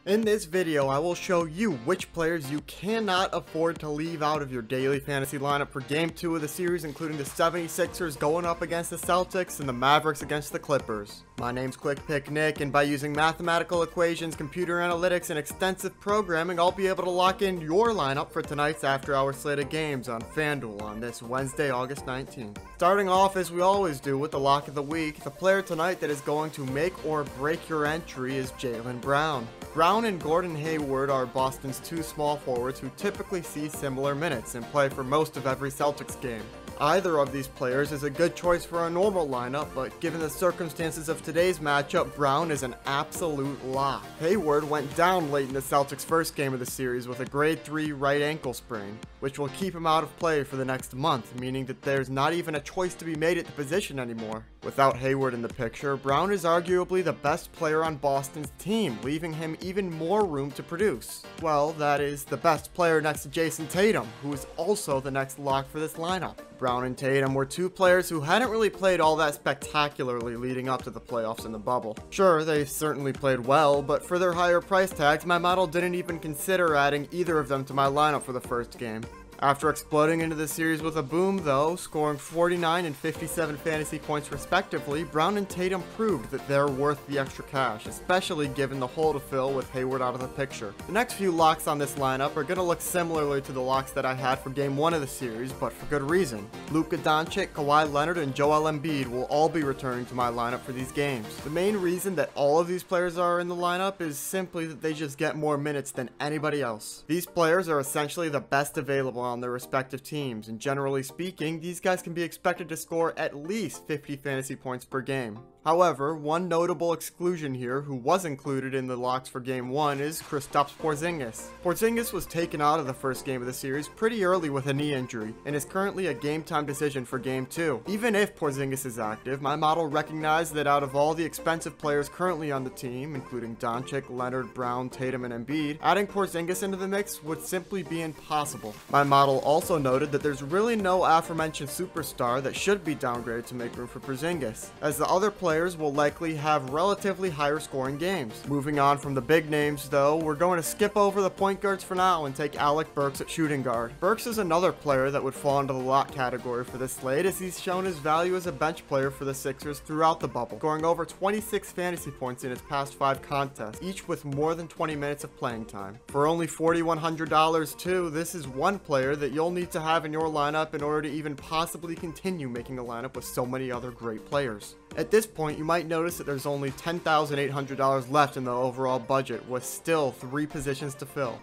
In this video, I will show you which players you cannot afford to leave out of your daily fantasy lineup for Game 2 of the series, including the 76ers going up against the Celtics and the Mavericks against the Clippers. My name's Quick Pick Nick, and by using mathematical equations, computer analytics, and extensive programming, I'll be able to lock in your lineup for tonight's after-hour slate of games on Fanduel on this Wednesday, August 19th. Starting off as we always do with the lock of the week, the player tonight that is going to make or break your entry is Jaylen Brown. Brown and Gordon Hayward are Boston's two small forwards who typically see similar minutes and play for most of every Celtics game. Either of these players is a good choice for a normal lineup, but given the circumstances of today's matchup, Brown is an absolute lock. Hayward went down late in the Celtics' first game of the series with a grade 3 right ankle sprain, which will keep him out of play for the next month, meaning that there's not even a choice to be made at the position anymore. Without Hayward in the picture, Brown is arguably the best player on Boston's team, leaving him even more room to produce. Well, that is, the best player next to Jason Tatum, who is also the next lock for this lineup. Brown and Tatum were two players who hadn't really played all that spectacularly leading up to the playoffs in the bubble. Sure, they certainly played well, but for their higher price tags, my model didn't even consider adding either of them to my lineup for the first game. After exploding into the series with a boom, though, scoring 49 and 57 fantasy points respectively, Brown and Tatum proved that they're worth the extra cash, especially given the hole to fill with Hayward out of the picture. The next few locks on this lineup are going to look similarly to the locks that I had for Game 1 of the series, but for good reason. Luka Doncic, Kawhi Leonard, and Joel Embiid will all be returning to my lineup for these games. The main reason that all of these players are in the lineup is simply that they just get more minutes than anybody else. These players are essentially the best available on their respective teams, and generally speaking, these guys can be expected to score at least 50 fantasy points per game. However, one notable exclusion here who was included in the locks for Game 1 is Kristaps Porzingis. Porzingis was taken out of the first game of the series pretty early with a knee injury, and is currently a game-time decision for Game 2. Even if Porzingis is active, my model recognized that out of all the expensive players currently on the team, including Doncic, Leonard, Brown, Tatum, and Embiid, adding Porzingis into the mix would simply be impossible. My model also noted that there's really no aforementioned superstar that should be downgraded to make room for Porzingis, as the other players will likely have relatively higher scoring games. Moving on from the big names though, we're going to skip over the point guards for now and take Alec Burks at shooting guard. Burks is another player that would fall into the lock category for this slate, as he's shown his value as a bench player for the Sixers throughout the bubble, scoring over 26 fantasy points in his past 5 contests, each with more than 20 minutes of playing time. For only $4,100 too, this is one player that you'll need to have in your lineup in order to even possibly continue making a lineup with so many other great players. At this point, you might notice that there's only $10,800 left in the overall budget, with still 3 positions to fill.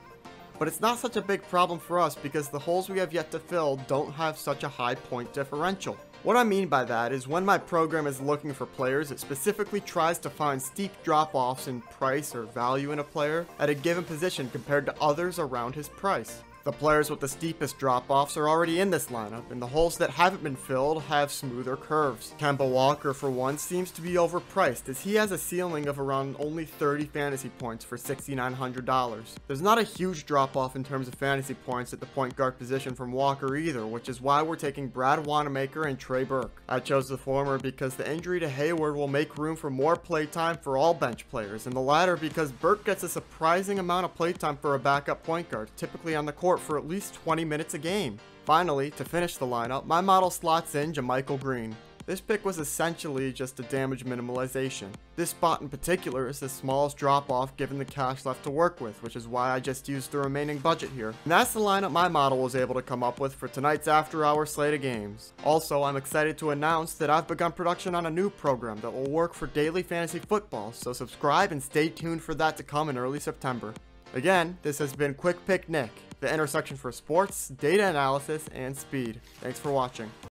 But it's not such a big problem for us because the holes we have yet to fill don't have such a high point differential. What I mean by that is when my program is looking for players, it specifically tries to find steep drop-offs in price or value in a player at a given position compared to others around his price. The players with the steepest drop-offs are already in this lineup, and the holes that haven't been filled have smoother curves. Kemba Walker, for one, seems to be overpriced, as he has a ceiling of around only 30 fantasy points for $6,900. There's not a huge drop-off in terms of fantasy points at the point guard position from Walker either, which is why we're taking Brad Wanamaker and Trey Burke. I chose the former because the injury to Hayward will make room for more playtime for all bench players, and the latter because Burke gets a surprising amount of playtime for a backup point guard, typically on the court for at least 20 minutes a game. Finally, to finish the lineup, my model slots in JaMychal Green. This pick was essentially just a damage minimalization. This spot in particular is the smallest drop-off given the cash left to work with, which is why I just used the remaining budget here. And that's the lineup my model was able to come up with for tonight's after-hour slate of games. Also, I'm excited to announce that I've begun production on a new program that will work for daily fantasy football, so subscribe and stay tuned for that to come in early September. Again, this has been Quick Pick Nick, the intersection for sports, data analysis, and speed. Thanks for watching.